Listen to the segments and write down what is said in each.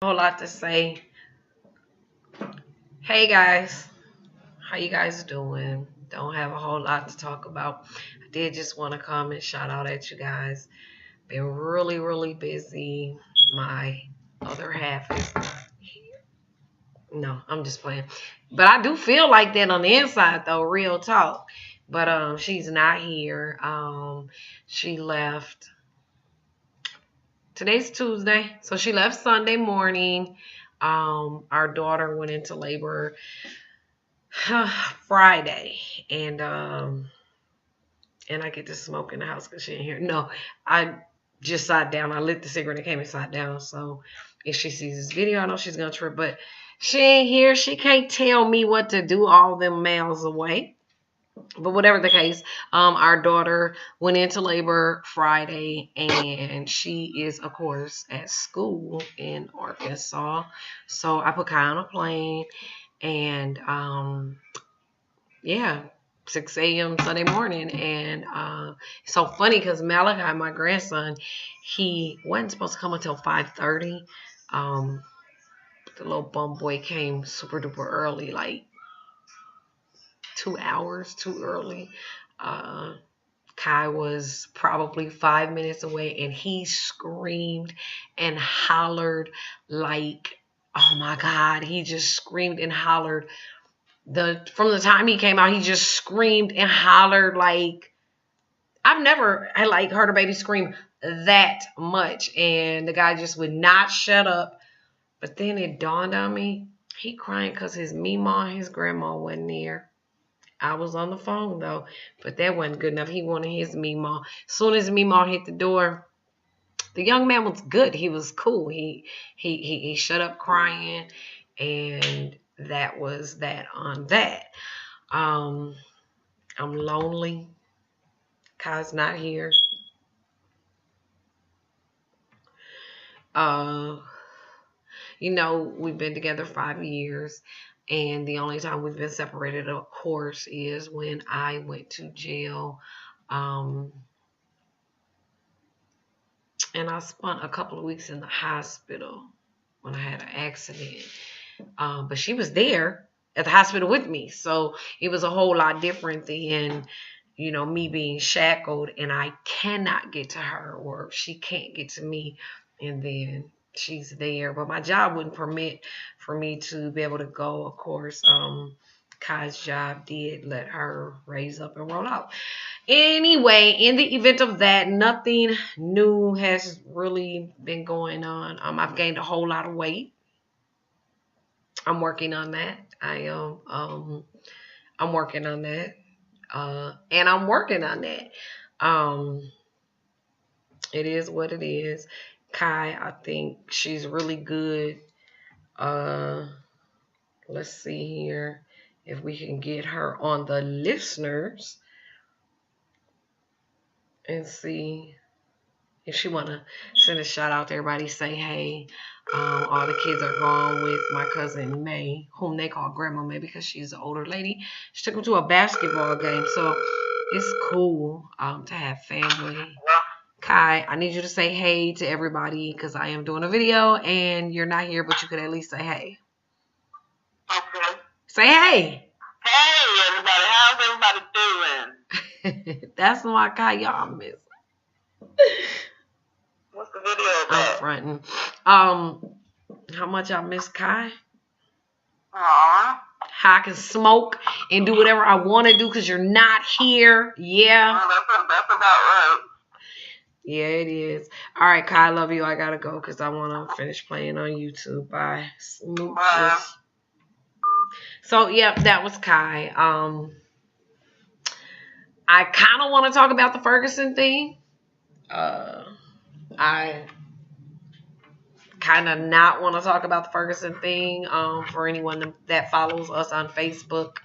A whole lot to say. Hey guys, how you guys doing? Don't have a whole lot to talk about. I did just want to come and shout out at you guys. Been really busy. My other half is here. No, I'm just playing. But I do feel like that on the inside though, real talk. But she's not here. She left. Today's Tuesday, so she left Sunday morning. Our daughter went into labor Friday, and I get to smoke in the house because she ain't here. No, I just sat down. I lit the cigarette and came and sat down. So if she sees this video, I know she's gonna trip, but she ain't here. She can't tell me what to do all them miles away. But whatever the case, our daughter went into labor Friday, and she is, of course, at school in Arkansas. So I put Kai on a plane, and yeah, 6 a.m. Sunday morning. And it's so funny because Malachi, my grandson, he wasn't supposed to come until 5:30. The little bum boy came super duper early, like 2 hours too early. Kai was probably 5 minutes away, and he screamed and hollered like, oh my God, he just screamed and hollered. From the time he came out, he just screamed and hollered like I've never heard a baby scream that much, and the guy just would not shut up. But then it dawned on me, he crying because his mama and his grandma wasn't there. I was on the phone though, but that wasn't good enough. He wanted his Meemaw. As soon as Meemaw hit the door, the young man was good. He was cool. He shut up crying, and that was that on that. I'm lonely. Kai's not here. We've been together 5 years. And the only time we've been separated, of course, is when I went to jail. And I spent a couple of weeks in the hospital when I had an accident. But she was there at the hospital with me. So it was a whole lot different than, me being shackled and I cannot get to her, or she can't get to me. And then she's there, but my job wouldn't permit for me to be able to go. Of course, Kai's job did let her raise up and roll out. Anyway, in the event of that, nothing new has really been going on. I've gained a whole lot of weight. I'm working on that. I'm working on that. And I'm working on that. It is what it is. Kai, I think she's really good. Let's see here if we can get her on the listeners and see if she want to send a shout out to everybody. Say, hey, all the kids are gone with my cousin May, whom they call Grandma May because she's an older lady. She took them to a basketball game, so it's cool to have family. Kai, I need you to say hey to everybody because I am doing a video and you're not here, but you could at least say hey. Okay. Say hey. Hey, everybody. How's everybody doing? That's my Kai y'all miss. What's the video about? I'm fronting. How much I miss Kai? Aww. How I can smoke and do whatever I want to do because you're not here. Yeah. Well, that's about right. Yeah, it is. All right, Kai, I love you. I gotta go because I want to finish playing on YouTube. Bye. Smooches. Bye. So, yep, that was Kai. I kind of want to talk about the Ferguson thing. I kind of not want to talk about the Ferguson thing. For anyone that follows us on Facebook,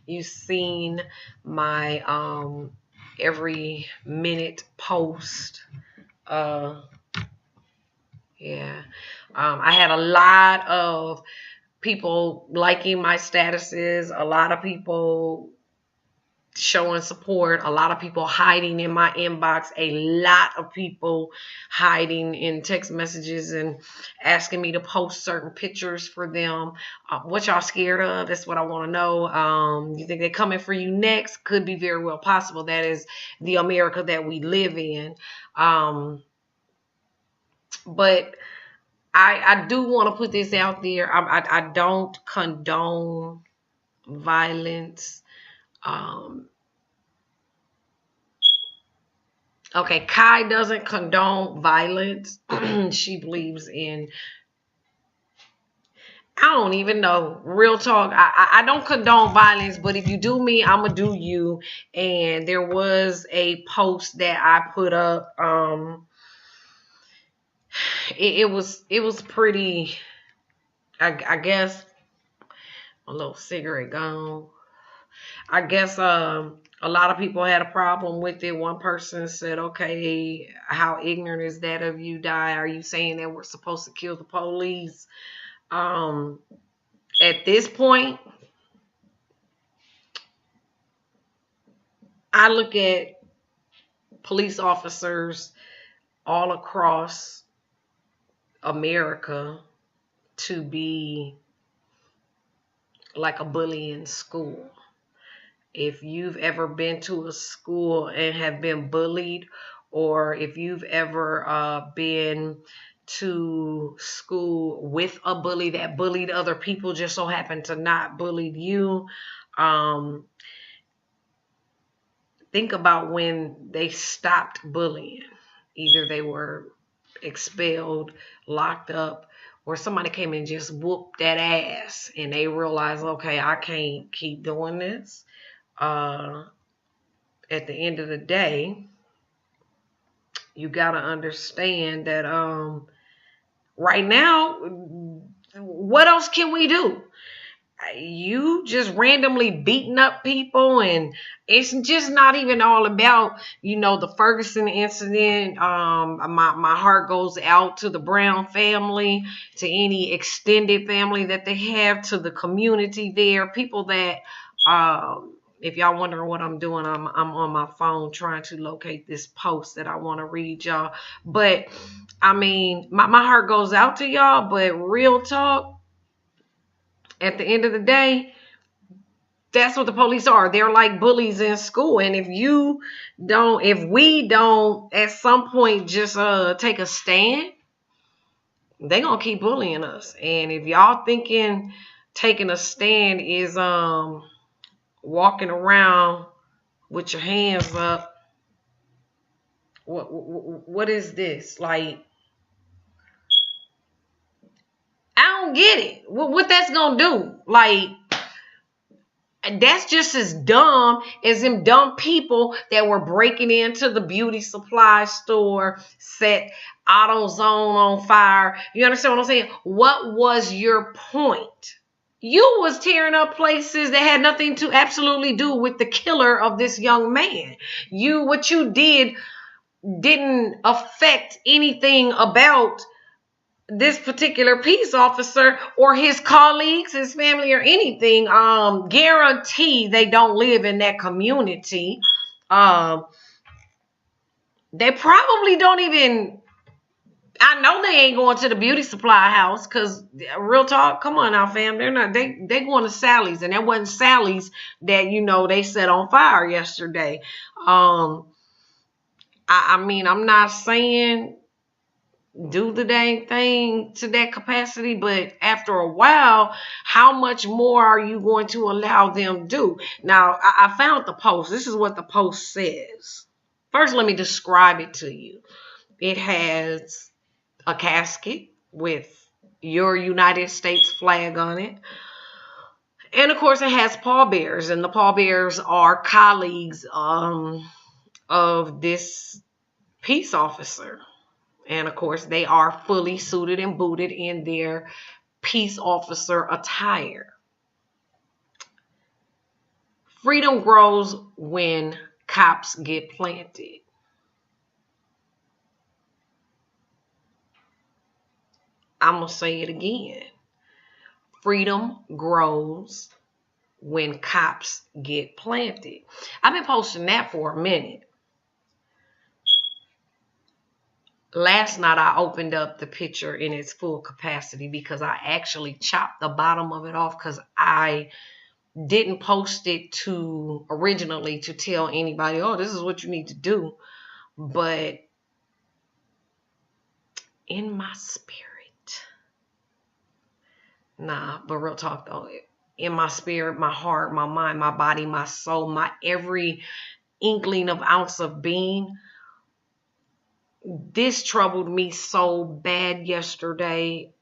you've seen my every minute post. Yeah. I had a lot of people liking my statuses, a lot of people showing support. A lot of people hiding in my inbox. A lot of people hiding in text messages and asking me to post certain pictures for them. What y'all scared of? That's what I want to know. You think they're coming for you next? Could be very well possible. That is the America that we live in. But I do want to put this out there. I don't condone violence. Okay, Kai doesn't condone violence. She believes in, I don't even know. Real talk. I don't condone violence, but if you do me, I'ma do you. And there was a post that I put up. It was pretty. I guess a little cigarette gone. I guess a lot of people had a problem with it. One person said, okay, how ignorant is that of you, Di? Are you saying that we're supposed to kill the police? At this point, I look at police officers all across America to be like a bully in school. If you've ever been to a school and have been bullied, or if you've ever been to school with a bully that bullied other people, just so happened to not bully you, think about when they stopped bullying. Either they were expelled, locked up, or somebody came and just whooped that ass and they realized, okay, I can't keep doing this. At the end of the day, you got to understand that right now, what else can we do? You just randomly beating up people, and it's just not even all about, the Ferguson incident. My heart goes out to the Brown family, to any extended family that they have, to the community there, people that, if y'all wondering what I'm doing, I'm on my phone trying to locate this post that I want to read y'all. But I mean, my heart goes out to y'all, but real talk, at the end of the day, that's what the police are. They're like bullies in school. And if we don't at some point just take a stand, they're gonna keep bullying us. And if y'all thinking taking a stand is walking around with your hands up, what is this? Like, I don't get it. What that's gonna do? Like, that's just as dumb as them dumb people that were breaking into the beauty supply store, set AutoZone on fire. You understand what I'm saying? What was your point? You was tearing up places that had nothing to absolutely do with the killer of this young man. What you did didn't affect anything about this particular peace officer or his colleagues, his family, or anything. Guarantee they don't live in that community. They probably don't even, I know they ain't going to the beauty supply house, because real talk, come on now, fam. They going to Sally's, and that wasn't Sally's that, they set on fire yesterday. I mean, I'm not saying do the dang thing to that capacity, but after a while, how much more are you going to allow them do? Now, I found the post. This is what the post says. First, let me describe it to you. It has a casket with your United States flag on it. And of course, it has pallbearers, and the pallbearers are colleagues of this peace officer. And of course, they are fully suited and booted in their peace officer attire. Freedom grows when cops get planted. I'm going to say it again. Freedom grows when cops get planted. I've been posting that for a minute. Last night I opened up the picture in its full capacity because I actually chopped the bottom of it off because I didn't post it originally to tell anybody, oh, this is what you need to do. But in my spirit, but real talk though, in my spirit, my heart, my mind, my body, my soul, my every inkling of ounce of being, this troubled me so bad yesterday.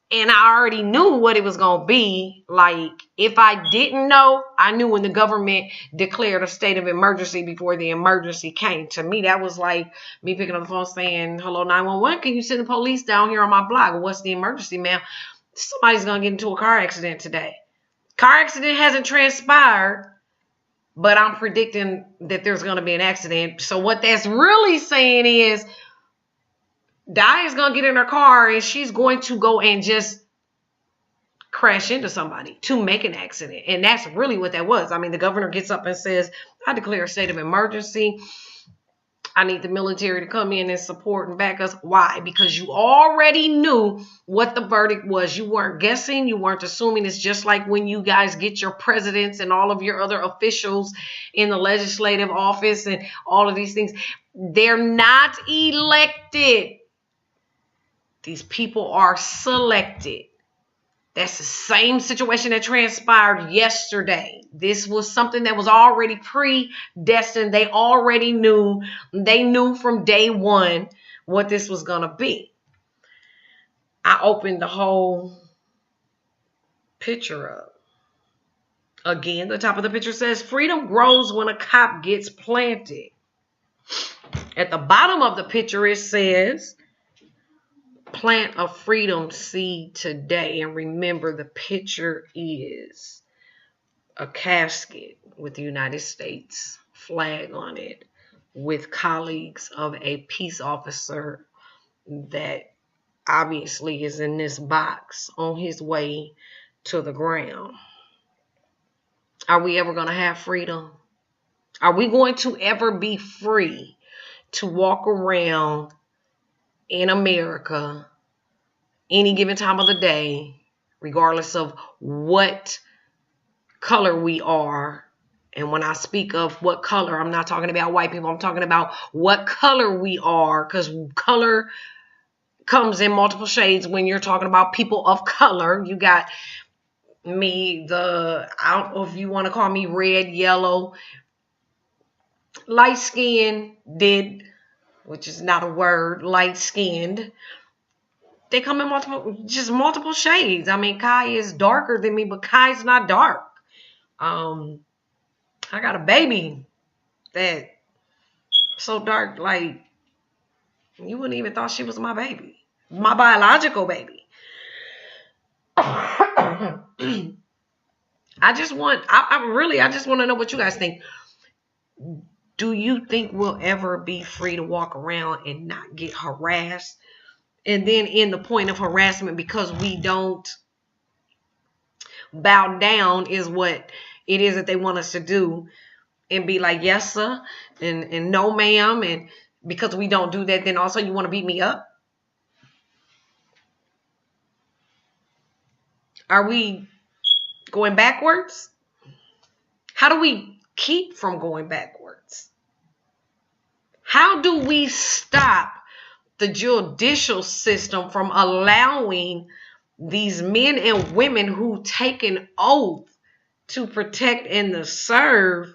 And I already knew what it was going to be. Like, if I didn't know, I knew when the government declared a state of emergency before the emergency came. To me, that was like me picking up the phone saying, hello, 911, can you send the police down here on my block? Well, what's the emergency, ma'am? Somebody's going to get into a car accident today. Car accident hasn't transpired, but I'm predicting that there's going to be an accident. So what that's really saying is, Diane's going to get in her car and she's going to go and just crash into somebody to make an accident. And that's really what that was. I mean, the governor gets up and says, I declare a state of emergency. I need the military to come in and support and back us. Why? Because you already knew what the verdict was. You weren't guessing. You weren't assuming. It's just like when you guys get your presidents and all of your other officials in the legislative office and all of these things. They're not elected. These people are selected. That's the same situation that transpired yesterday. This was something that was already predestined. They already knew. They knew from day one what this was going to be. I opened the whole picture up. Again, the top of the picture says, freedom grows when a cop gets planted. At the bottom of the picture, it says, plant a freedom seed today. And remember, the picture is a casket with the United States flag on it with colleagues of a peace officer that obviously is in this box on his way to the ground. Are we ever going to have freedom? Are we going to ever be free to walk around in America any given time of the day, regardless of what color we are? And when I speak of what color, I'm not talking about white people. I'm talking about what color we are, because color comes in multiple shades when you're talking about people of color. You got me, I don't know if you want to call me red, yellow, light skinned, which is not a word, light skinned. They come in multiple shades. I mean, Kai is darker than me, but Kai's not dark. I got a baby that so dark, like you wouldn't even thought she was my baby, my biological baby. I just want to know what you guys think. Do you think we'll ever be free to walk around and not get harassed? And then in the point of harassment, because we don't bow down is what it is that they want us to do, and be like, yes, sir, and no, ma'am. And because we don't do that, then also you want to beat me up? Are we going backwards? How do we keep from going backwards? How do we stop the judicial system from allowing these men and women who take an oath to protect and to serve?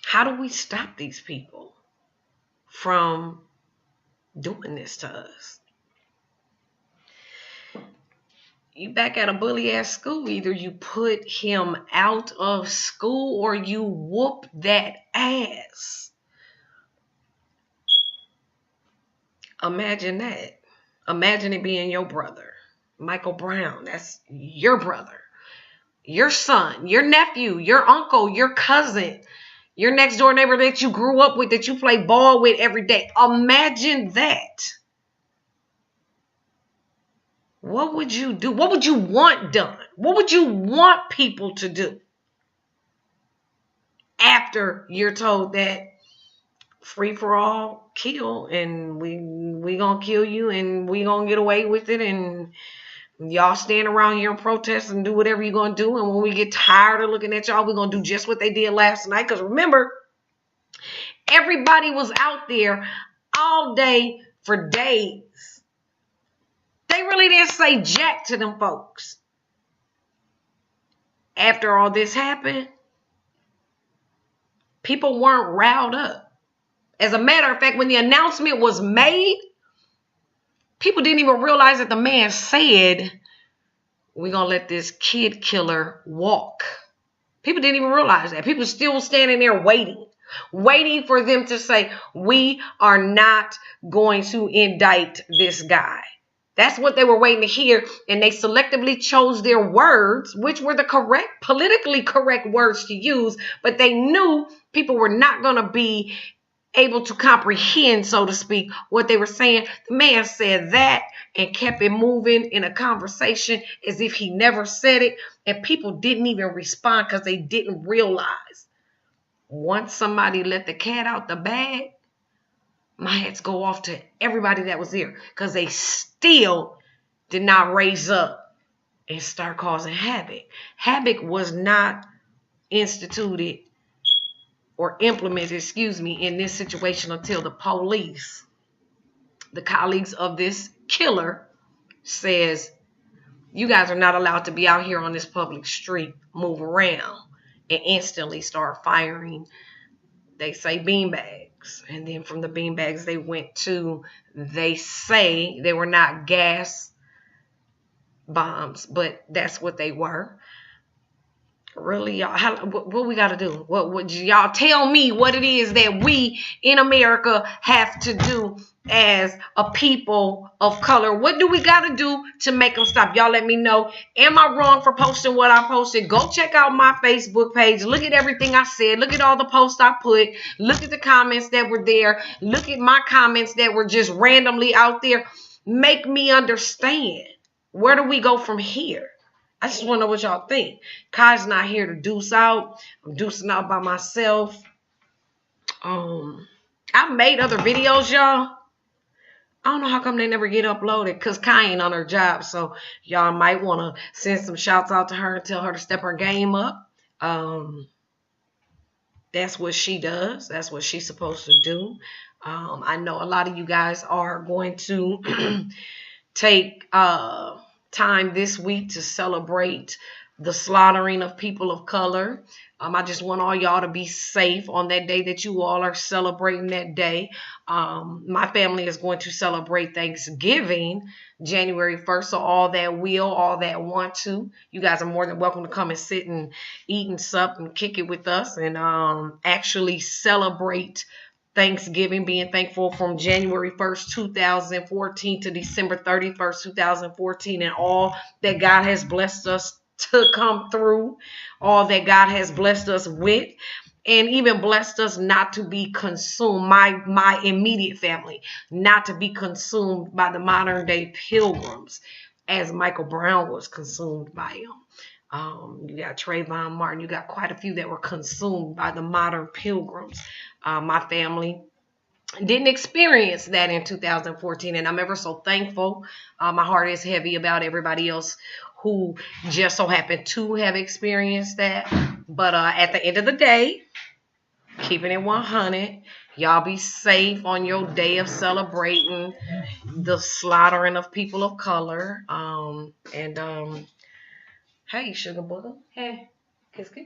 How do we stop these people from doing this to us? You back at a bully ass school, either you put him out of school or you whoop that ass. Imagine that. Imagine it being your brother, Michael Brown. That's your brother, your son, your nephew, your uncle, your cousin, your next door neighbor that you grew up with, that you play ball with every day. Imagine that. What would you do? What would you want done? What would you want people to do after you're told that free for all, kill, and we gonna kill you and we gonna get away with it, and y'all stand around here and protest and do whatever you're gonna do, and when we get tired of looking at y'all, we're gonna do just what they did last night? Because remember, everybody was out there all day for days. They really didn't say jack to them folks. After all this happened, people weren't riled up. As a matter of fact, when the announcement was made, people didn't even realize that the man said, we're going to let this kid killer walk. People didn't even realize that. People still standing there waiting for them to say, we are not going to indict this guy. That's what they were waiting to hear, and they selectively chose their words, which were the correct, politically correct words to use, but they knew people were not going to be able to comprehend, so to speak, what they were saying. The man said that and kept it moving in a conversation as if he never said it, and people didn't even respond because they didn't realize. Once somebody let the cat out the bag, my hats go off to everybody that was there, because they still did not raise up and start causing havoc. Havoc was not instituted or implemented, in this situation until the police, the colleagues of this killer, says, you guys are not allowed to be out here on this public street, move around, and instantly start firing, they say, beanbags. And then from the beanbags, they went to, they say they were not gas bombs, but that's what they were. Really, y'all, what we got to do? What y'all tell me what it is that we in America have to do as a people of color? What do we got to do to make them stop? Y'all let me know. Am I wrong for posting what I posted? Go check out my Facebook page. Look at everything I said. Look at all the posts I put. Look at the comments that were there. Look at my comments that were just randomly out there. Make me understand. Where do we go from here? I just want to know what y'all think. Kai's not here to deuce out. I'm deucing out by myself. I made other videos, y'all. I don't know how come they never get uploaded, because Kai ain't on her job. So y'all might want to send some shouts out to her and tell her to step her game up. That's what she does. That's what she's supposed to do. I know a lot of you guys are going to take time this week to celebrate the slaughtering of people of color. I just want all y'all to be safe on that day that you all are celebrating that day. My family is going to celebrate Thanksgiving January 1st. So all that will, all that want to, you guys are more than welcome to come and sit and eat and sup and kick it with us and actually celebrate Thanksgiving, being thankful from January 1st, 2014 to December 31st, 2014, and all that God has blessed us to come through, all that God has blessed us with, and even blessed us not to be consumed, my immediate family, not to be consumed by the modern day pilgrims, as Michael Brown was consumed by them. You got Trayvon Martin, you got quite a few that were consumed by the modern pilgrims. My family didn't experience that in 2014, and I'm ever so thankful. My heart is heavy about everybody else who just so happened to have experienced that. But at the end of the day, keeping it 100, y'all be safe on your day of celebrating the slaughtering of people of color. Hey, Sugar Booger. Hey, kiss kiss.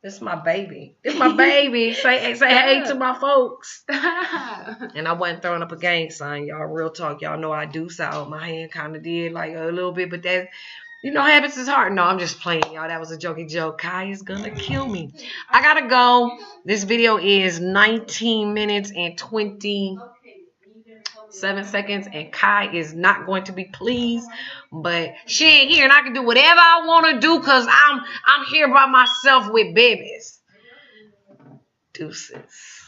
This is my baby. This is my baby. Say hey to my folks. And I wasn't throwing up a gang sign, y'all. Real talk. Y'all know I do. So my hand kind of did like a little bit. But that, habits is hard. No, I'm just playing, y'all. That was a jokey joke. Kai is going to kill me. I got to go. This video is 19 minutes and 27 seconds, and Kai is not going to be pleased, but she ain't here, and I can do whatever I want to do because I'm here by myself with babies. Deuces.